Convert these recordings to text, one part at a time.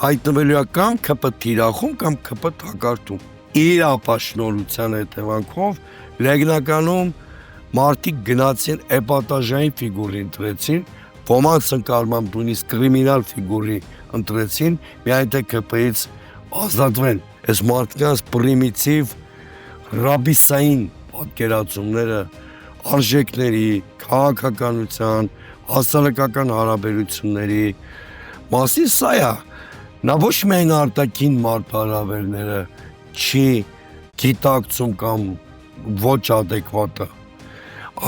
հայտնվելու է կամ ՔՊ թիրախում կամ ՔՊ թակարդում։ Իր ապաշնորհության հետևանքով լեգնականում մարդիկ գնացին էպատաժային ֆիգուրի ընտրեցին, ոմանց ընկալմամբ նույնիսկ կրիմինալ ֆիգուրի ընտրեցին, միայն թե ՔՊ-ից ազատվեն։ Այս մարդկանց պրիմիտիվ ռաբիսային պատկերացումները արժեքների, քաղաքականության, հասարակական հարաբերությունների մասին սա է։ Նա ոչ միայն արտաքին մարտահրավերները չի գիտակցում կամ ոչ ադեկվատը,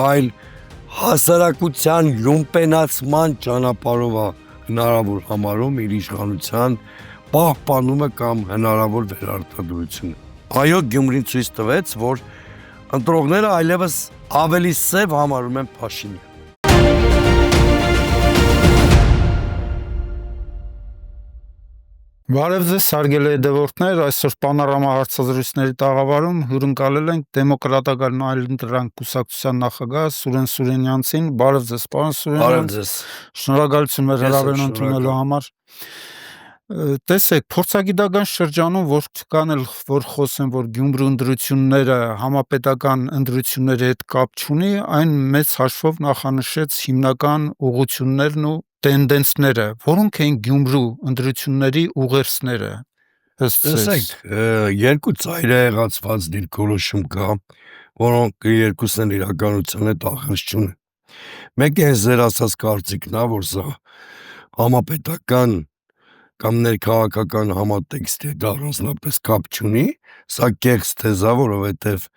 այլ հասարակության լումպենացման ճանապարհով է հնարավոր համարում իր իշխանության պահպանումը կամ հնարավոր վերարտադրությունը։ Այո, Գյումրին ցույց տվեց, որ ընտրողները այլևս ավելի սև համարում են Փաշինյանը։ Բարև ձեզ, հարգելի հետևորդներ, այսօր Պանորամա հարցազրույցների տաղավարում հյուրընկալել ենք Դեմոկրատական այլընտրանք կուսակցության նախագահ Սուրեն Սուրենյանցին։ Բարև ձեզ, պարոն Սուրենյան։ Բարև ձեզ։ Շնորհակալություն մեր հրավերն ընդունելու համար։ Տեսեք, փորձագիտական շրջանում որ կան էլ որ խոսեն, որ Գյումրու ընտրությունները համապետական ընտրությունների հետ կապ չունի, այն մեծ հաշվով նախանշեց հիմնական ուղղություններն ու տենդենսները, որոնք են Գյումրու ընտրությունների ուղերձները։ Տեսեք, երկու ծայրահեղացված դիրքորոշում կա, որոնք երկուսն են իրականության հետ ախաց չունեն։ Մեկը հենց ձեր ասած կարծիքն է, որ սա համապետական կամ ներքաղաքական համատեքստի հետ առանձնապես կապ չունի, սա կեղծ թեզ է, որովհետև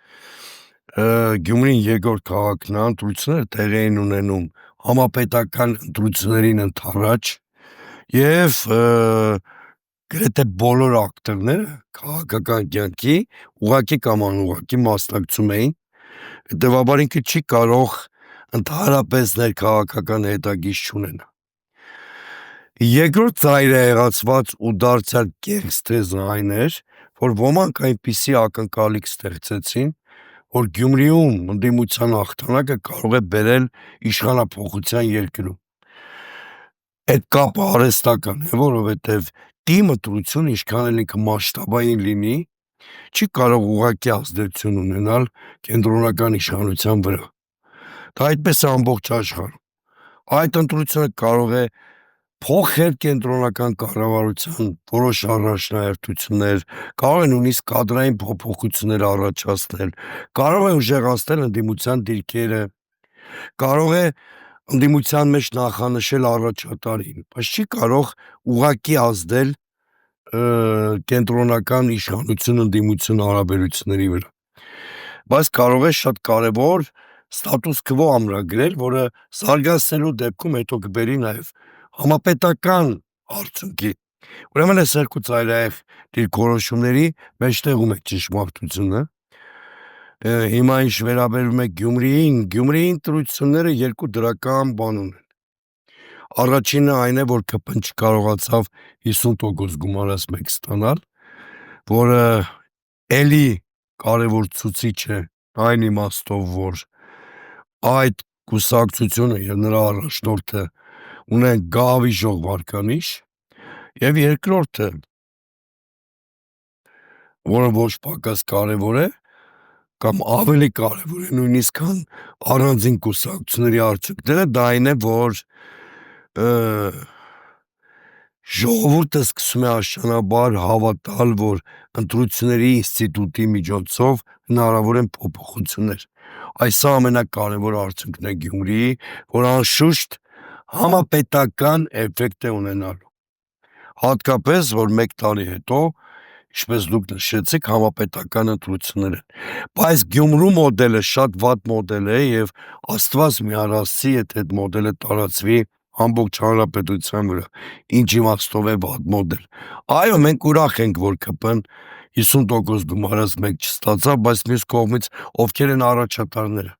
Գյումրին երկրորդ քաղաքն է, ընտրությունները տեղի են ունենում համապետական ընտրություններին ընդառաջ եւ գրեթե բոլոր ակտորները քաղաքական կյանքի ուղղակի կամ անուղղակի մասնակցում էին, հետեւաբար ինքը չի կարող ընդհանրապես ներքաղաքական հետագիծ չունենա։ Երկրորդ ծայրահեղացված ու դարձյալ կեղծ թեզը այն էր, որ ոմանք այնպիսի ակնկալիք ստեղծեցին, որ Գյումրիում ընդդիմության հաղթանակը կարող է բերել իշխանափոխության երկրում։ Այդ կապը արհեստական է, որովհետև թիմ ընտրությունը ինչքան էլ ինքը մասշտաբային լինի, չի կարող ուղղակի ազդեցություն ունենալ կենտրոնական իշխանության վրա։ Դա այդպես է ամբողջ աշխարհում։ Այդ ընտրությունը կարող է փոխել կենտրոնական կառավարության որոշ առաջնահերթություններ, կարող է նույնիսկ կադրային փոփոխություններ առաջացնել, կարող է ուժեղացնել ընդդիմության դիրքերը, կարող է ընդդիմության մեջ նախանշել առաջատարին, բայց չի կարող ուղղակի ազդել կենտրոնական իշխանություն ընդդիմություն հարաբերությունների վրա։ Բայց կարող է շատ կարևոր ստատուս քվո ամրագրել, որը զարգացնելու դեպքում հետո կբերի նաև համապետական արդյունքի։ Ուրեմն այս երկու ծայրահեղ դիրքորոշումների մեջտեղում է ճշմարտությունը։ Հիմա ինչ վերաբերում է Գյումրիին, Գյումրիի ընտրությունները երկու դրական բան ունեն։ Առաջինը այն է, որ ԿՊ-ն չկարողացավ 50% գումարած մեկ ստանալ, որը էլի կարևոր ցուցիչ է այն իմաստով, որ այդ կուսակցությունը եւ նրա առաջնորդը ունեն գահավիժող վարկանիշ, եւ երկրորդը, որը ոչ պակաս կարևոր է, կամ ավելի կարևոր է նույնիսկ քան առանձին կուսակցությունների արդյունքները, դա այն է, որ ժողովուրդը սկսում է աստիճանաբար հավատալ, որ ընտրությունների ինստիտուտի միջոցով հնարավոր են փոփոխություններ։ Այս ամենակարևոր արդյունքն է Գյումրիի, որ անշուշտ համապետական էֆեկտ է ունենալու։ Հատկապես, որ մեկ տարի հետո, ինչպես դուք նշեցիք, համապետական ընտրություններ են։ Բայց Գյումրու մոդելը շատ վատ մոդել է եւ Աստված մի առասցի, եթե այդ մոդելը տարածվի ամբողջ հանրապետության վրա, ինչ իմաստով է վատ մոդել։ Այո, մենք ուրախ ենք, որ ԿՊ-ն 50% գումարած մեկ չստացավ, բայց մյուս կողմից ովքեր են առաջատարները։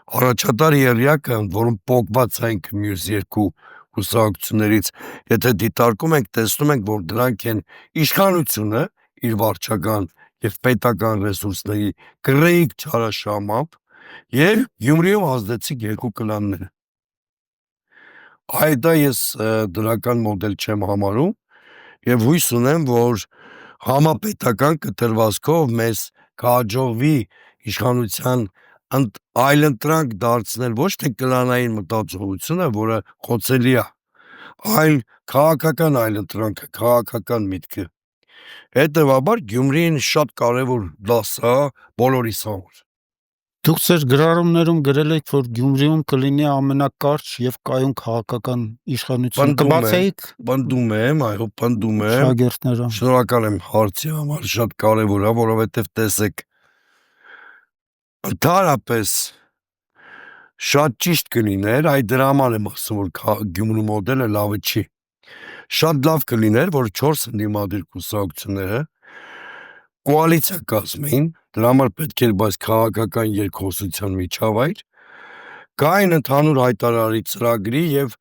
Առաջատար ելյակը, որում պոկված է ինքը մյուս երկու կուսակցություններից, եթե դիտարկում ենք, տեսնում ենք, որ դրանք են իշխանությունը իր վարչական եւ պետական ռեսուրսների գրեիք չարաշահմամբ եւ Գյումրիում ազդեցիկ երկու կլանները։ Այդ դա ես դրական մոդել չեմ համարում Եվ հույս ունեմ, որ համապետական կտրվածքով մեզ կհաջողվի իշխանության այլընտրանք դարձնել ոչ թե կլանային մտածողությունը, որը խոցելի է, այլ քաղաքական այլընտրանքը, քաղաքական միտքը։ Հետևաբար Գյումրին շատ կարևոր դաս է բոլորիս համար։ Դուք ձեր գրառումներում գրել եք, որ Գյումրիում կլինի ամենակարճ եւ կայուն քաղաքական իշխանություն։ Կբացեիք Պնդում եմ, այո, պնդում եմ։ շագերտները։ Շնորհակալ եմ հարցի համար, շատ կարևոր է, որովհետև տեսեք, ընդհանրապես շատ ճիշտ կլիներ, այ դրա համար եմ ասում, որ Գյումրու մոդելը լավը չի։ Շատ լավ կլիներ, որ 4 ընդդիմադիր կուսակցությունները կոալիցիա կազմեին, դրա համար պետք էր բայց քաղաքական երկխոսության միջավայր, կային ընդհանուր հայտարարի ծրագրի եւ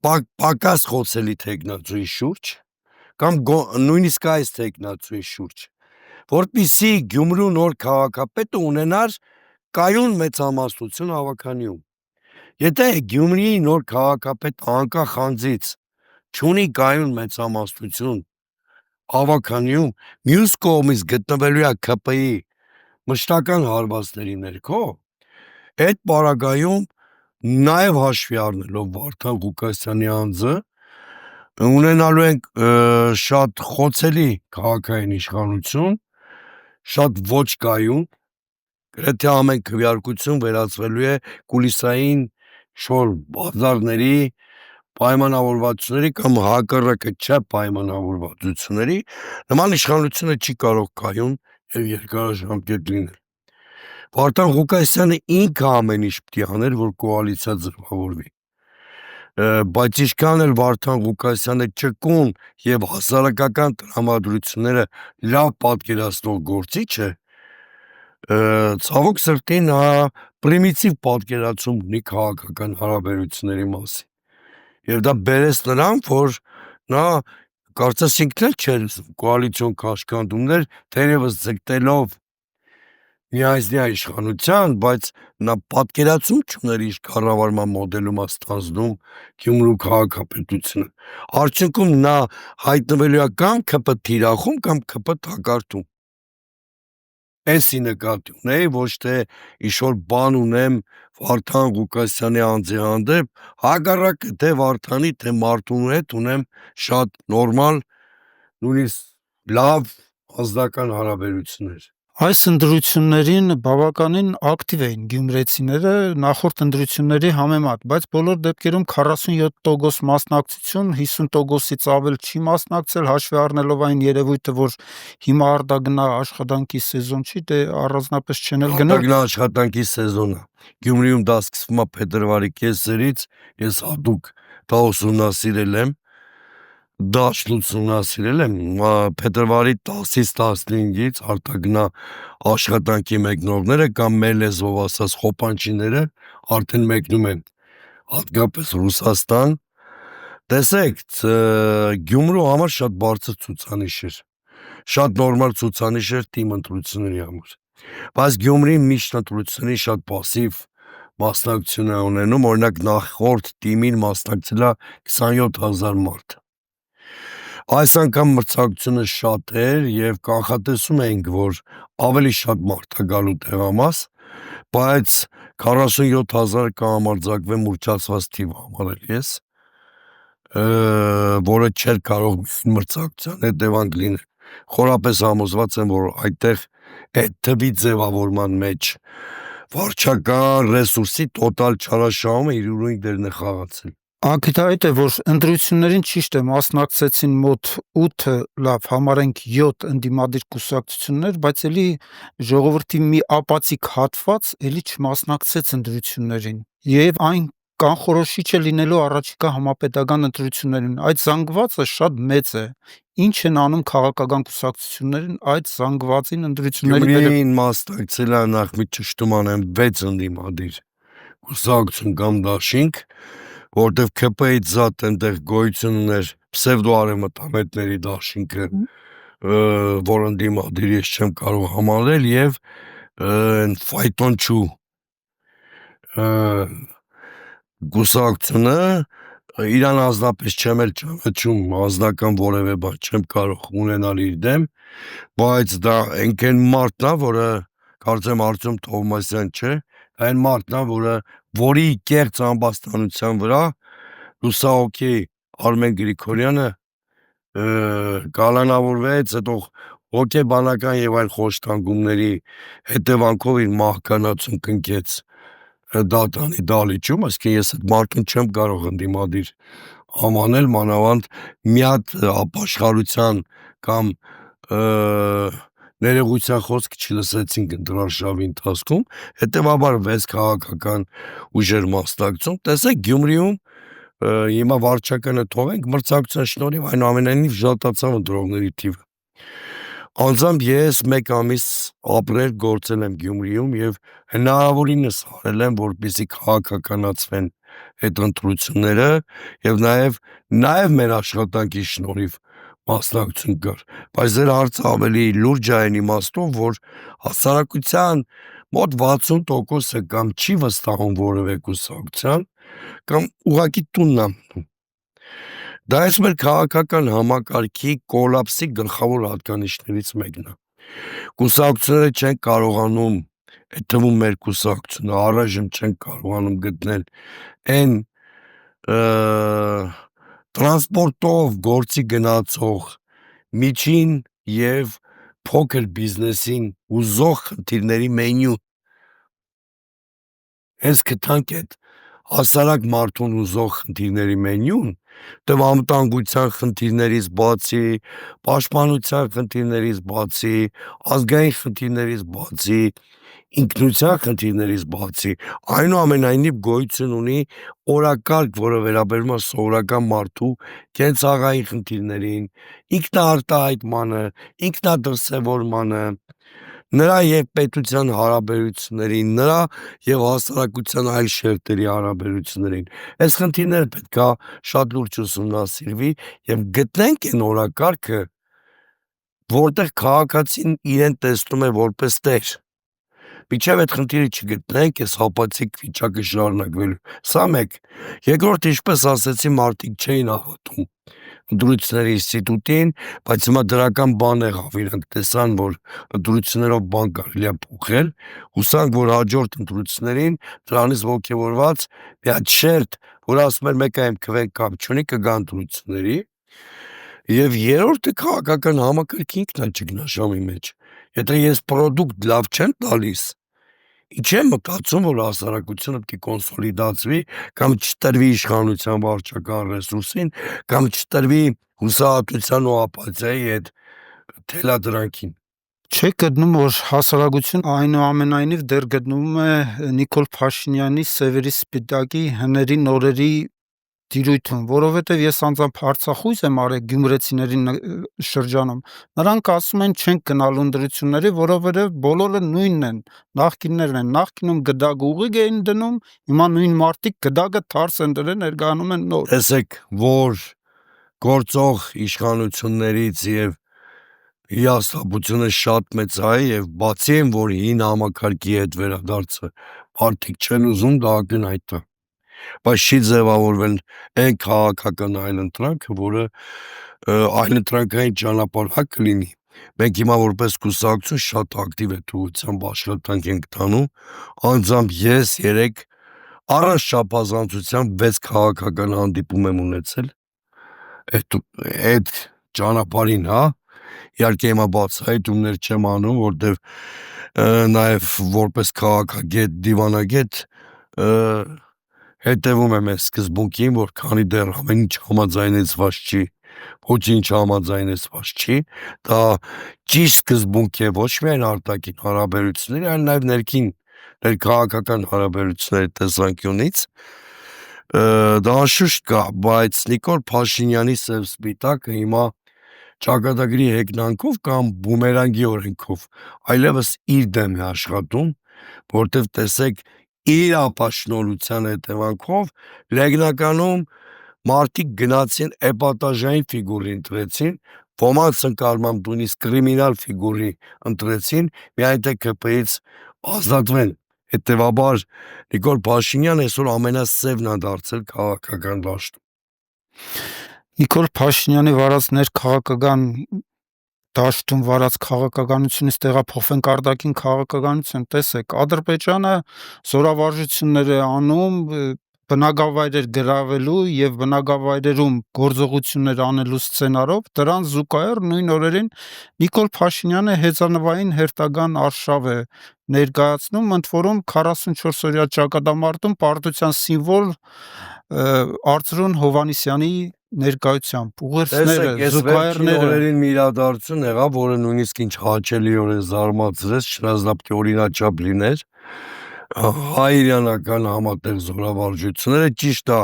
պակաս խոցելի թեկնածուի շուրջ, կամ նույնիսկ այս թեկնածուի շուրջ, որպեսզի Գյումրու նոր քաղաքապետը ունենար կայուն մեծամասնություն հավաքանիում։ Եթե Գյումրիի նոր քաղաքապետը անկախ անձից չունի կայուն մեծամասնություն հավաքանիում, մյուս կողմից գտնվելու է ՔՊ-ի մշտական հարվածների ներքո, այդ պարագայում նաև հաշվի առնելով Վարդան Ղուկասյանի անձը, ունենալու ենք շատ խոցելի քաղաքային իշխանություն, շատ ոչ կայուն, գրեթե ամեն քվեարկություն վերածվելու է կուլիսային շոր բազարների, պայմանավորվածությունների կամ հակառակը չէ պայմանավորվածությունների, նման իշխանությունը չի կարող կայուն եւ երկարաժամկետ լինել։ Վարդան Ղուկասյանը ինքը ամեն ինչ պիտի աներ, որ կոալիցիա ձևավորվի, բայց ինչքան էլ Վարդան Ղուկասյանը ճկուն եւ հասարակական տրամադրությունները լավ պատկերացնող գործիչ է, ցավոք սրտի նա պրիմիտիվ պատկերացում ունի քաղաքական հարաբերությունների մասին։ Եվ դա բերեց նրան, որ նա կարծես ինքն էլ չէր կոալիցիոն կաշկանդումներ, թերևս ձգտելով միայնյա իշխանության, բայց նա պատկերացում չուներ իր կառավարման մոդելում ստանձնում Գյումրու քաղաքապետությունը։ Արդյունքում նա հայտնվելու է կամ ՔՊ թիրախում, կամ ՔՊ թակարդում։ Էսի նկատի ունեի, ոչ թե ինչ-որ բան ունեմ Վարդան Ղուկասյանի անձի հանդեպ, հակառակը թե Վարդանի, թե Մարտունու հետ ունեմ շատ նորմալ, նույնիսկ լավ անձնական հարաբերություններ։ Այս ընտրություններին բավականին ակտիվ էին գյումրեցիները նախորդ ընտրությունների համեմատ, բայց բոլոր դեպքերում 47% մասնակցություն, 50%-ից ավել չի մասնակցել, հաշվի առնելով այն երևույթը, որ հիմա արտագնա աշխատանքի սեզոն չի, դե առանձնապես չեն էլ գնա։ Արտագնա աշխատանքի սեզոնը։ Գյումրիում դա սկսվում է փետրվարի կեսերից, ես հատուկ դա ուսումնասիրել եմ, փետրվարի 10-ից 15-ից արտագնա աշխատանքի մեկնողները կամ մեր լեզվով ասած խոպանչիները արդեն մեկնում են, հատկապես Ռուսաստան։ Տեսեք, Գյումրու համար շատ բարձր ցուցանիշ էր, շատ նորմալ ցուցանիշ էր թիմ ընտրությունների համար, բայց Գյումրի միշտ ընտրությունների շատ պասիվ մասնակցություն է ունենում, օրինակ նախորդ թիմին մասնակցել է 27000 մարդ։ Այս անգամ մրցակցությունը շատ էր եւ կանխատեսում էինք, որ ավելի շատ մարդ է գալու տեղամաս, բայց 47000 կհամարձակվեմ ուռճացված թիվ համարել ես, որը չէր կարող մրցակցության հետևանք լինել։ Խորապես համոզված եմ, որ այդտեղ այդ թվի ձևավորման մեջ վարչական ռեսուրսի տոտալ չարաշահումը իր ուրույն դերն է խաղացել։ Ակնհայտ է, որ ընտրություններին ճիշտ է մասնակցեցին մոտ 8, լավ, համարենք 7 ընդդիմադիր կուսակցություններ, բայց էլի ժողովրդի մի ապացիկ հատված էլի չմասնակցեց ընտրություններին։ Եվ այն կանխորոշիչ է լինելու առաջիկա համապետական ընտրություններին։ Այդ զանգվածը շատ մեծ է։ Ինչ են անում քաղաքական կուսակցություններն այդ զանգվածին ընտրությունների Գյումրիին մասնակցել է նախ մի ճշտման եմ 6 ընդդիմադիր կուսակցություն կամ դաշինք, որտեվ ՔՊ-ից զատ այնտեղ գոյություն ուներ պսևդոարևմտամետների դաշինքը, որ ընդդիմադիր ես չեմ կարող համարել, եւ ֆայտոնչու կուսակցությունը իրան ազնապես չեմ էլ ճանաչում, ազնական որևէ բան չեմ կարող ունենալ իր դեմ, բայց դա այն մարդն է, որը կարծեմ Արտյոմ Թովմասյան չէ, այն մարդն է, որի կեղծ ամբաստանության վրա լուսահոգի Արմեն Գրիգորյանը կալանավորվեց, հետո հոգեբանական եւ այլ խոշտանգումների հետևանքով իր մահկանացուն կնքեց դատանի դալիճում, այսինքն ես այդ մարդուն չեմ կարող ընդդիմադիր համանել, մանավանդ մի հատ ապաշխարության կամ ներողության խոսք չլսեցինք ընտրարշավի ընթացքում, հետևաբար 6 քաղաքական ուժեր մասնակցում, տեսեք Գյումրիում հիմա վարչականը թողենք, մրցակցության շնորհիվ այնուամենայնիվ շատացավ ընտրողների թիվը։ Անձամբ ես 1 ամիս ապրել գործել եմ Գյումրիում եւ հնարավորինս արել եմ, որպեսզի քաղաքականացվեն այդ ընտրությունները եւ նաեւ մեր աշխատանքի շնորհիվ մասնակցություն կար, բայց ձեր հարցը ավելի լուրջ է այն իմաստով, որ հասարակության մոտ 60%-ը կամ չի վստահում որևէ կուսակցության, կամ ուղղակի տունն է մնում։ Դա այս մեր քաղաքական համակարգի կոլապսի գլխավոր հատկանիշներից մեկն է։ Կուսակցությունները չեն կարողանում, այդ թվում մեր կուսակցությունը առայժմ չեն կարողանում գտնել այն տրանսպորտով գործի գնացող միջին եւ փոքր բիզնեսին հուզող խնդիրների մենյու։ Հենց գտանք այդ հասարակ մարդուն ուզող խնդիրների մենյուն, դե անվտանգության խնդիրներից բացի, պաշտպանության խնդիրներից բացի, ազգային խնդիրներից բացի, ինքնության խնդիրներից բացի, այնուամենայնիվ գոյություն ունի օրակարգ, որը վերաբերում է սովորական մարդու կենցաղային խնդիրներին, ինքնաարտահայտմանը, ինքնադրսևորմանը, նրա եւ պետության հարաբերություններին, նրա եւ հասարակության այլ շերտերի հարաբերություններին։ Այս խնդիրները պետքա շատ լուրջ ուսումնասիրվի եւ գտնենք այն օրակարգը, որտեղ քաղաքացին իրեն տեսնում է որպես տեր։ Մինչև այդ խնդիրը չգտնենք, այս հապացիկ վիճակը շարունակվելու։ Սա մեկ։ Երկրորդ, ինչպես ասեցի, մարդիկ չէին հավատում ընտրությունների ինստիտուտին, բայց հիմա դրական բան եղավ, իրանք տեսան, որ ընտրություններով բան կարելի է փոխել, հուսանք, որ հաջորդ ընտրություններին դրանից ոգևորված մի հատ շերտ, որ ասում էր մեկը իմ քվեն կապ չունի, կգա ընտրությունների, եւ երրորդը քաղաքական համակարգի ինքն է ճգնաժամի մեջ։ Եթե ես պրոդուկտ լավ չեմ տալիս, ինչ եմ մտածում, որ հասարակությունը պետք է կոնսոլիդացվի, կամ չտրվի իշխանության վարչական ռեսուրսին, կամ չտրվի հուսահատության ու ապաթիայի այդ թելադրանքին։ Չեք գտնում, որ հասարակություն այնուամենայնիվ դեռ գտնվում է Նիկոլ Փաշինյանի Սևերի Սպիտակի հների նորերի դիրույթում, որովհետև ես անձամբ հարցախույս եմ արել գյումրեցիների շրջանում, նրանք ասում են չենք գնալու ընտրությունների, որովհետև բոլորը նույնն են, նախկիններն են, նախկինում գդակ ուղիղ էին դնում, հիմա նույն մարդիկ գդակը թարս են դրել, ներկայանում են նոր։ Տեսեք, որ գործող իշխանություններից եւ հիասթափությունը շատ մեծ է եւ բացի այն, որ հին համակարգի հետ վերադարձը մարդիկ չեն ուզում, դա ակնհայտ է, բայց չի ձևավորվել այն քաղաքական այլընտրանքը, որը այլընտրանքային ճանապարհ կլինի։ Մենք հիմա որպես կուսակցություն շատ ակտիվ այդ ուղղությամբ աշխատանք ենք տանում, անձամբ ես 3 առանց չափազանցության 6 քաղաքական հանդիպում եմ ունեցել այդ ճանապարհին, հա, իհարկե հիմա բացահայտումներ չեմ անում, որտեվ նաև որպես քաղաքագետ, դիվանագետ հետևում եմ այս սկզբունքին, որ քանի դեռ ամեն ինչ համաձայնեցված չի, ոչինչ համաձայնեցված չի, դա ճիշտ սկզբունք է ոչ միայն արտաքին հարաբերությունների, այլ նաև ներքին ներքաղաքական հարաբերությունների տեսանկյունից, դա անշուշտ կա, բայց Նիկոլ Փաշինյանի Սև Սպիտակը հիմա ճակատագրի հեգնանքով կամ բումերանգի օրենքով այլևս իր դեմ է աշխատում, որտեվ տեսեք իր ապաշնորհության հետևանքով լեգնականում մարդիկ գնացին էպատաժային ֆիգուրի ընտրեցին, ոմանց ընկալմամբ նույնիսկ կրիմինալ ֆիգուրի ընտրեցին, միայն թե ԿՊ-ից ազատվեն։ Հետևաբար Նիկոլ Փաշինյանը այսօր ամենասևն է դարձել քաղաքական դաշտում։ Նիկոլ Փաշինյանի վարած ներքաղաքական դաշտում վարած քաղաքականությունից տեղափոխվենք արտաքին քաղաքականություն, տեսեք, Ադրբեջանը զորավարժություններ է անում բնակավայրեր գրավելու եւ բնակավայրերում գործողություններ անելու սցենարով, դրան զուգահեռ նույն օրերին Նիկոլ Փաշինյանը հեծանվային հերթական արշավ է ներկայացնում, ընդ որում 44-օրյա ճակատամարտում պարտության սիմվոլ Արծրուն Հովհաննիսյանի ներկայությամբ ուղերձները, զուգահեռները օրերին մի իրադարձություն եղավ, որը նույնիսկ ինչ հաճելիորեն զարմացրեց, չնայած օրինաչափ լիներ, հայ-իրանական համատեղ զորավարժությունները, ճիշտ է,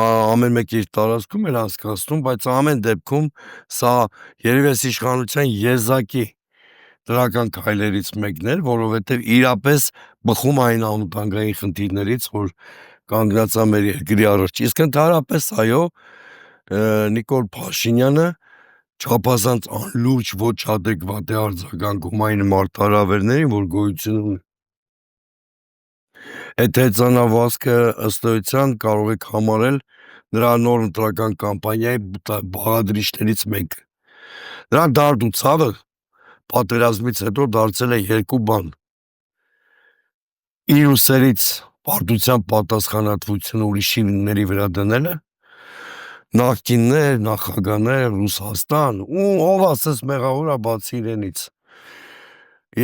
ամեն մեկը իր տարածքում էր անցկացնում, բայց ամեն դեպքում սա երևի այս իշխանության եզակի դրական քայլերից մեկն էր, որովհետև իրապես բխում այն անվտանգային խնդիրներից, որ կանգնած է մեր երկրի առաջ։ Իսկ ընդհանրապես այո, Նիկոլ Փաշինյանը չափազանց անլուրջ, ոչ adekvat է արձագանքում այն մարտահրավերներին, որ գոյություն ունի։ Այդ հեծանավազքը ըստ էության կարող եք համարել նրա նոր ընտրական կամպանիայի բաղադրիչներից մեկը։ Նրա դարդ ու ցավը պատերազմից հետո դարձել է երկու բան. իր ուսերից պարտության պատասխանատվությունը ուրիշների վրա դնելը, նախկիններ, նախագահներ, Ռուսաստան, ու ով ասես մեղավոր է բացի իրենից։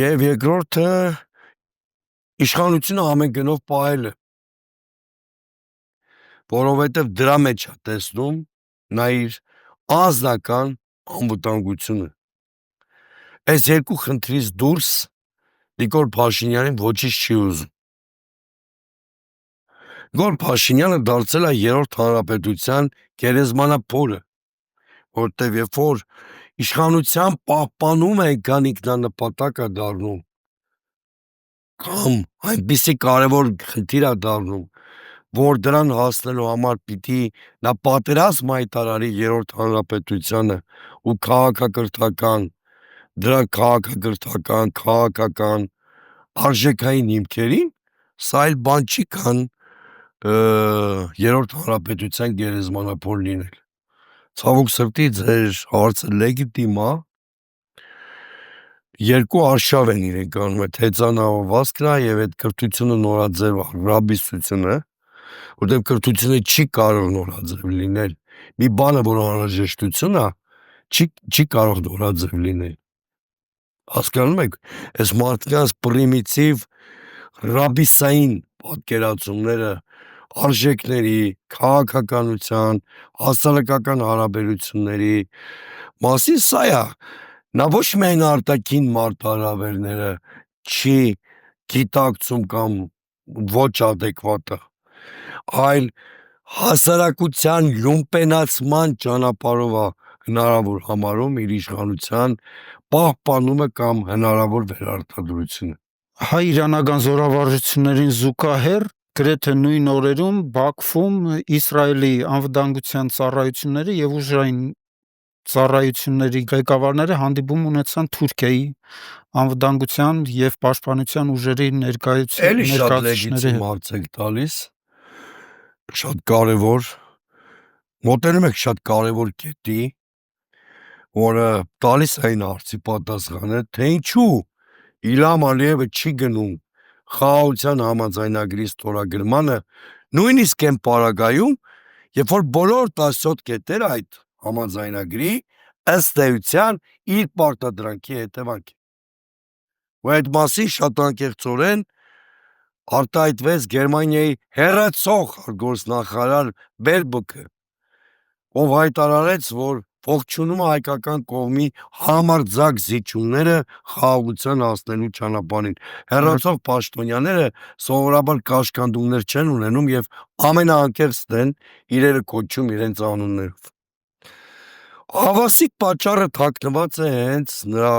Եվ երկրորդը իշխանությունը ամեն գնով պահելը, որովհետև դրա մեջ է տեսնում նա իր անձնական անվտանգությունը։ Այս երկու խնդրից դուրս Նիկոլ Փաշինյանին ոչինչ չի ուզում։ Նիկոլ Փաշինյանը դարձել է երրորդ հանրապետության գերեզմանափորը, որտեղ երբ որ իշխանության պահպանում են, քան ինքնանպատակ է դառնում, կամ այնպիսի կարևոր խնդիր է դառնում, որ դրան հասնելու համար պիտի նա պատերազմ հայտարարի երրորդ հանրապետությանը ու դրա քաղաքական արժեքային հիմքերին, սա այլ բան չի, քան երրորդ հանրապետության գերեզմանափոր լինել։ Ցավոք սրտի ձեր հարցը լեգիտիմ է, երկու արշավ են իրենք անում, այդ հեծանավազքն է եւ այդ կրթությունը նորաձև ռաբիսությունը, որտեղ կրթությունը չի կարող նորաձև լինել։ Մի բանը, որ անհրաժեշտություն է, չի կարող նորաձև լինել։ Հասկանում եք, այս մարդկանց պրիմիտիվ ռաբիսային պատկերացումները արժեքների, քաղաքականության, հասարակական հարաբերությունների մասին սա է, նա ոչ միայն արտաքին մարտահրավերները չի գիտակցում կամ ոչ adekvat է, այլ հասարակության լումպենացման ճանապարհով է հնարավոր համարում իր իշխանության պահպանումը կամ հնարավոր վերարտադրությունը։ հայ-իրանական զորավարժություններին զուգահեռ գրեթե նույն օրերում Բաքվում Իսրայելի անվտանգության ծառայությունների եւ ուժային ծառայությունների ղեկավարները հանդիպում ունեցան Թուրքիայի անվտանգության եւ պաշտպանության ուժերի Էլի շատ լեգիտիմ հարց եք տալիս, շատ կարևոր, մոտենում եք շատ կարևոր կետի, որը տալիս է այն հարցի պատասխանը, թե ինչու Իլհամ Ալիևը չի գնում խաղաղության համաձայնագրի ստորագրմանը նույնիսկ այն պարագայում, երբ որ բոլոր 17 կետերը այդ համաձայնագրի ըստ էության իր պարտադրանքի հետևանք է։ Ու այդ մասին շատ անկեղծորեն արտահայտվեց Գերմանիայի հեռացող գործնախարար Բերբոկը, ով հայտարարեց, որ ողջունում է հայկական կողմի համարձակ զիջումները խաղաղության հասնելու ճանապարհին։ Հեռացող պաշտոնյաները սովորաբար կաշկանդումներ չեն ունենում եւ ամենաանկեղծն են իրերը կոչում իրենց անուններով։ Ավասիկ պատճառը թաքնված է հենց նրա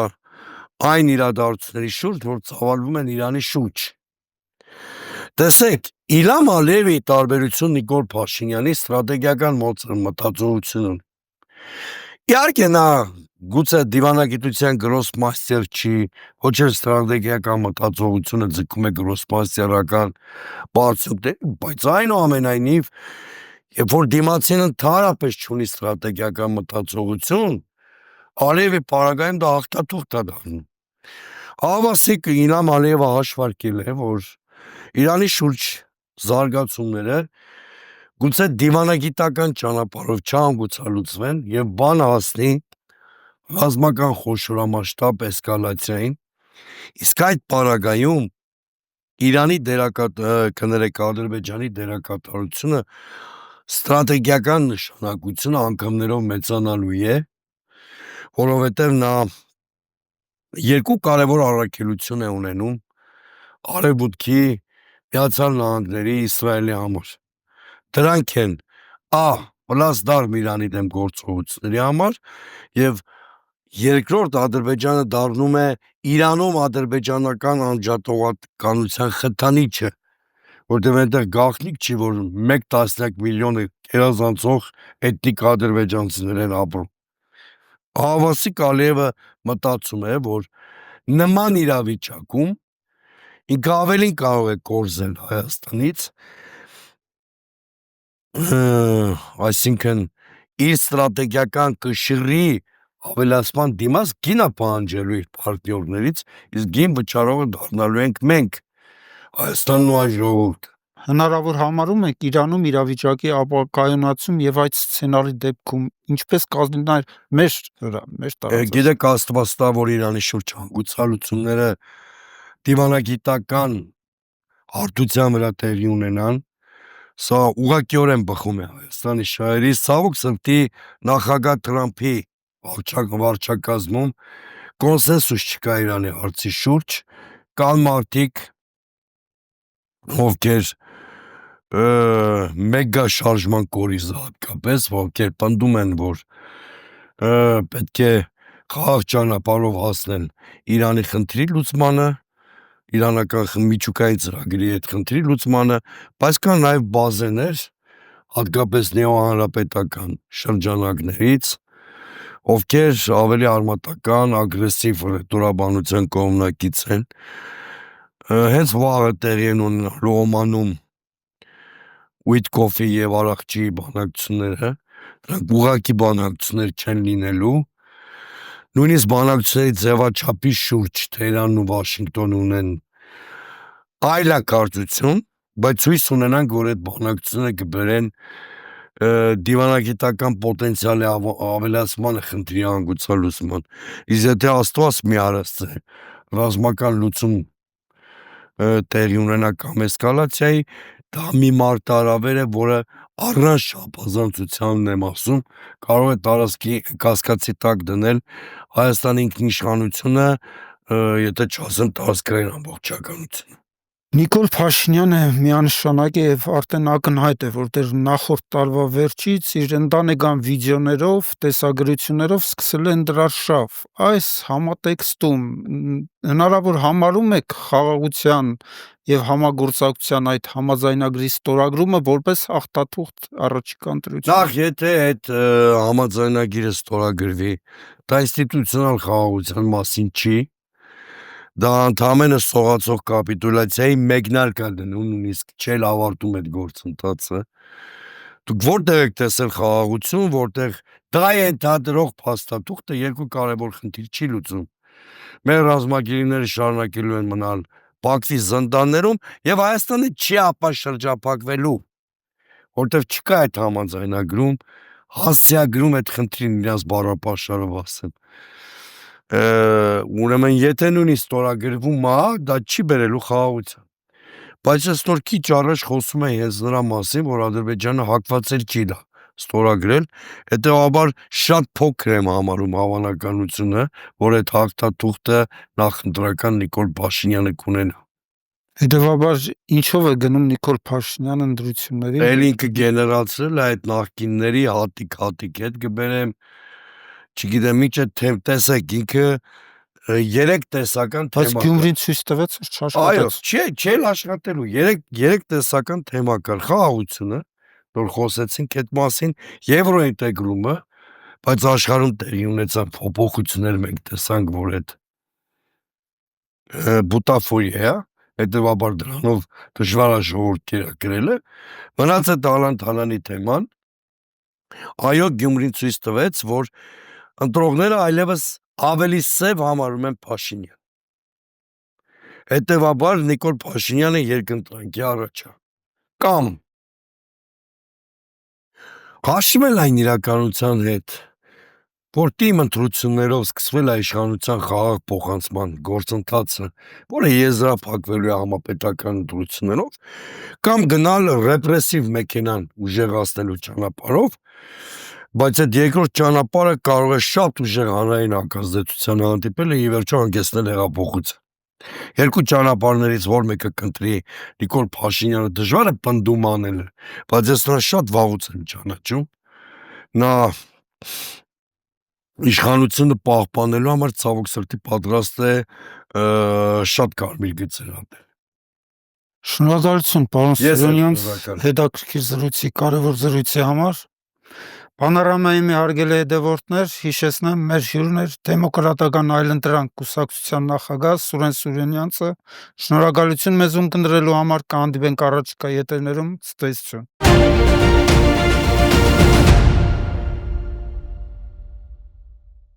այն իրադարձությունների շուրջ, որ ծավալվում են Իրանի շուրջ։ Տեսեք, Իլհամ Ալիևի տարբերություն Նիկոլ Փաշինյանի ստրատեգիական մտածողությունն։ Իհարկե նա գուցե դիվանագիտության գրոսմաստեր չի, ոչ էլ ստրատեգիական մտածողությունը ձգում է գրոսմաստերական բարձունքներ, բայց այնուամենայնիվ երբ որ դիմացին ընդհանրապես չունի ստրատեգիական մտածողություն, Ալիևի պարագայում դա հաղթաթուղթ է դառնում։ Ավասիկ Իլհամ Ալիևը հաշվարկել է, որ Իրանի շուրջ զարգացումները գուցե դիվանագիտական ճանապարհով չհանգուցալուծվեն եւ բան հասնի ռազմական խոշորամասշտաբ էսկալացիային, իսկ այդ պարագայում Իրանի կներեք Ադրբեջանի դերակատարությունը ստրատեգիական նշանակությունը անգամներով մեծանալու է, որովհետև նա երկու կարևոր առաքելություն է ունենում Արևմուտքի, Միացյալ Նահանգների, Իսրայելի համար։ Դրանք են պլաստարմ Իրանի դեմ գործողությունների համար եւ երկրորդ Ադրբեջանը դառնում է Իրանում ադրբեջանական անջատողականության խթանիչը, որտեղ այնտեղ գաղտնիք չի, որ 1 միլիոն գերազանցող էթնիկ ադրբեջանցիներ են ապրում։ Ավասիկ Ալիևը մտածում է, որ նման իրավիճակում ինքը ավելին կարող է կորզել Հայաստանից, այսինքն իր ստրատեգիական կշռի ավելացման դիմաց գինը պահանջելու իր պարտներներից, իսկ գին վճարողը դառնալու ենք մենք, Հայաստանն ու այ ժողովուրդը։ Հնարավոր համարում եք Իրանում իրավիճակի ապակայունացում եւ այդ սցենարի դեպքում ինչպես կազմներ մեր տարածաշրջանում։ Գիտեք, Աստված տա, որ Իրանի շուրջ հանգուցալուծումները դիվանագիտական հարթության վրա տեղի ունենան, սա ուղղակիորեն բխում է Հայաստանի շահերից, ցավոք սրտի նախագահ Թրամփի վարչակազմում կոնսենսուս չկա Իրանի հարցի շուրջ, կան մարդիկ, ովքեր մեգա շարժման կորիզը հատկապես, ովքեր պնդում են, որ պետք է խաղաղ ճանապարհով հասնել Իրանի խնդրի լուծմանը, իրանական միջուկային ծրագրի այդ խնդրի լուծմանը, բայց կան նաև բազեներ, հատկապես նեոհանրապետական շրջանակներից, ովքեր ավելի արմատական, ագրեսիվ ռետորաբանության կողմնակից են, հենց վաղը տեղի են ունենալու Օմանում Ուիտկոֆի եւ Արաղչիի բանակցությունները, դրանք ուղղակի բանակցություններ չեն լինելու, նույնիսկ բանակցությունների ձևաչափի շուրջ Թեհրանն ու Վաշինգտոնը ունեն այլակարծություն, բայց հույս ունենանք, որ այդ բանակցությունները կբերեն դիվանագիտական պոտենցիալի ավելացմանը խնդրի հանգուցալուծման, իսկ եթե Աստված մի արած է ռազմական լուծում տեղի ունենա կամ էսկալացիայի, դա մի մարտահրավեր է, որը առանց շահբազանցության եմ ասում, կարող է տարածքի կասկածի տակ դնել Հայաստանի ինքնիշխանությունը, եթե չասեմ տարածքային ամբողջականությունը։ Նիկոլ Փաշինյանը միանշանակ է եւ արդեն ակնհայտ է, որտեղ նախորդ տարվա վերջից իր ընտանեկան վիդեոներով, տեսագրություններով սկսել են դրալ շավ։ Այս համատեքստում հնարավոր համարում եք խաղաղության եւ համագործակցության այդ համաձայնագրի ստորագրումը որպես հաղթաթուղթ առաջիկա ընտրություններին։ Նախ եթե այդ համաձայնագիրը ստորագրվի, դա ինստիտուցիոնալ խաղաղության մասին չի, դա ընդհանրապես սողացող կապիտուլյացիայի մեկնարկ է դնում, նույնիսկ չել ավարտում այդ գործընթացը։ Դուք որտեղ եք տեսել խաղաղություն, որտեղ դա ենթադրող փաստաթուղթը երկու կարևոր խնդիր չի լուծում։ Մեր ռազմագերիները շարունակելու են մնալ Բաքվի զնդաններում եւ Հայաստանը չի ապաշրջափակվելու, որտեղ չկա այդ համաձայնագրում, հասցեագրում այդ խնդրին իրաց բառապաշարով ասեմ։ Ուրեմն եթե նույնիսկ ստորագրվում է, դա չի բերելու խաղաղության։ Բայց ես նոր քիչ առաջ խոսում էի հենց նրա մասին, որ Ադրբեջանը հակված էլ չի դա ստորագրել, հետեւաբար շատ փոքր եմ համարում հավանականությունը, որ այդ հաղթաթուղթը նախընտրական Նիկոլ Փաշինյանը կունենա։ Հետևաբար ինչով է գնում Նիկոլ Փաշինյանը ընտրությունների։ Էլ ինքը գեներացրել է այդ նախկինների հատիկ հետ կբերեմ, չգիտեմ ինչ է տեսեք, ինքը 3 տեսական թեմա։ Բայց Գյումրին ցույց տվեց, չաշխատեց։ Այո, չէ աշխատելու, 3 տեսական թեմա կար, խաղաղությունը, որ խոսեցինք այդ մասին, եվրոինտեգրումը, բայց աշխարհում տեղի ունեցան փոփոխություններ, մենք տեսանք, որ այդ բուտաֆորիա, հետևաբար դրանով դժվար է ժողովուրդ կերակրելը, մնաց է Տալան-Թալանի թեման, այո, Գյումրին ցույց տվեց, որ ընտրողները այլևս ավելի սև համարում են Փաշինյան, հետևաբար Նիկոլ Փաշինյանը երկընտրանքի առաջ է, կամ հաշվում էլ այն իրականության հետ, որ թիմ ընտրություններով սկսվել է իշխանության խաղաղ փոխանցման գործընթացը, որը եզրափակվելու է համապետական ընտրություններով, կամ գնալ ռեպրեսիվ մեքենան ուժեղացնելու ճանապարհով, բայց այդ երկրորդ ճանապարհը կարող է շատ ուժեղ հանրային հակազդեցության հանդիպել եւ վերջո հանգեցնել հեղափոխության։ Երկու ճանապարհներից որ մեկը կընտրի Նիկոլ Փաշինյանը դժվար է պնդում անել, բայց ես նրան շատ վաղուց եմ ճանաչում, նա իշխանությունը պահպանելու համար ցավոք սրտի պատրաստ է շատ կարմիր գծեր հատել։ Շնորհակալություն պարոն Սուրենյանց շնորհակալ։ հետաքրքիր զրույցի, կարևոր զրույցի համար։ Պանորամայի մի հարգելի հետևորդներ, հիշեցնեմ, մեր հյուրն էր Դեմոկրատական այլընտրանք կուսակցության նախագահ Սուրեն Սուրենյանցը։ Շնորհակալություն մեզ ունկնդրելու համար, կհանդիպենք առաջիկա ետերներում, ցտեսություն։